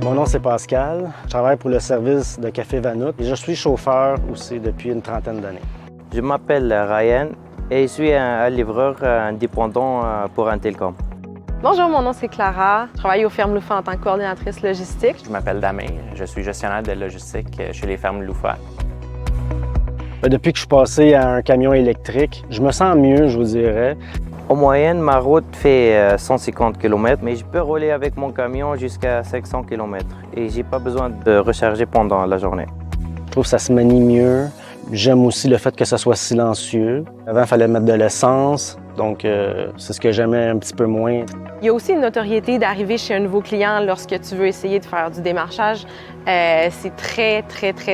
Mon nom c'est Pascal, je travaille pour le service de Café Vanout et je suis chauffeur aussi depuis une trentaine d'années. Je m'appelle Ryan et je suis un livreur indépendant pour un télécom. Bonjour, mon nom c'est Clara. Je travaille aux fermes Loufa en tant que coordinatrice logistique. Je m'appelle Damien, je suis gestionnaire de logistique chez les fermes Loufa. Depuis que je suis passé à un camion électrique, je me sens mieux, je vous dirais. En moyenne, ma route fait 150 km, mais je peux rouler avec mon camion jusqu'à 500 km et j'ai pas besoin de recharger pendant la journée. Je trouve que ça se manie mieux. J'aime aussi le fait que ça soit silencieux. Avant, il fallait mettre de l'essence, donc c'est ce que j'aimais un petit peu moins. Il y a aussi une notoriété d'arriver chez un nouveau client lorsque tu veux essayer de faire du démarchage. C'est très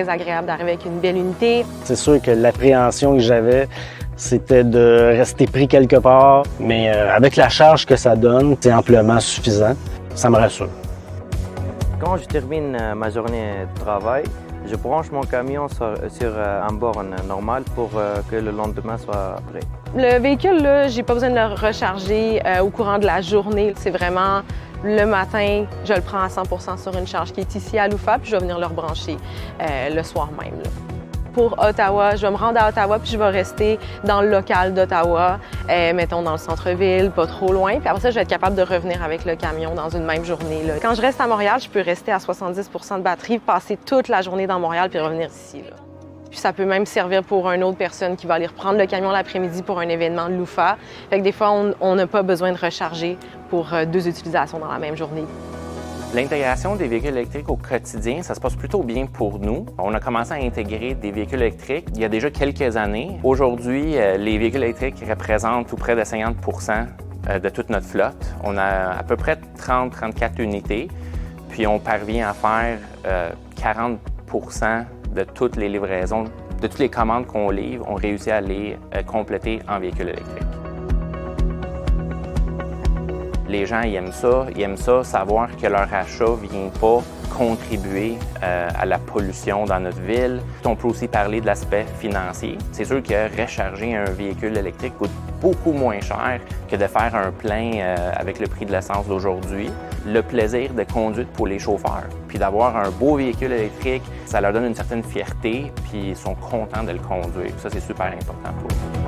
agréable d'arriver avec une belle unité. C'est sûr que l'appréhension que j'avais, c'était de rester pris quelque part, mais avec la charge que ça donne, c'est amplement suffisant. Ça me rassure. Quand je termine ma journée de travail, je branche mon camion sur un borne normal pour que le lendemain soit prêt. Le véhicule, là, j'ai pas besoin de le recharger au courant de la journée. C'est vraiment le matin, je le prends à 100% sur une charge qui est ici à Loufa, puis je vais venir le rebrancher le soir même, là. Pour Ottawa, je vais me rendre à Ottawa puis je vais rester dans le local d'Ottawa, mettons dans le centre-ville, pas trop loin. Puis après ça, je vais être capable de revenir avec le camion dans une même journée, là. Quand je reste à Montréal, je peux rester à 70% de batterie, passer toute la journée dans Montréal puis revenir ici, là. Puis ça peut même servir pour une autre personne qui va aller reprendre le camion l'après-midi pour un événement de Loufa. Fait que des fois, on n'a pas besoin de recharger pour 2 utilisations dans la même journée. L'intégration des véhicules électriques au quotidien, ça se passe plutôt bien pour nous. On a commencé à intégrer des véhicules électriques il y a déjà quelques années. Aujourd'hui, les véhicules électriques représentent tout près de 50% de toute notre flotte. On a à peu près 30-34 unités, puis on parvient à faire 40% de toutes les livraisons, de toutes les commandes qu'on livre, on réussit à les compléter en véhicules électriques. Les gens ils aiment ça, savoir que leur achat ne vient pas contribuer à la pollution dans notre ville. On peut aussi parler de l'aspect financier. C'est sûr que recharger un véhicule électrique coûte beaucoup moins cher que de faire un plein avec le prix de l'essence d'aujourd'hui. Le plaisir de conduite pour les chauffeurs, puis d'avoir un beau véhicule électrique, ça leur donne une certaine fierté, puis ils sont contents de le conduire. Ça, c'est super important pour eux.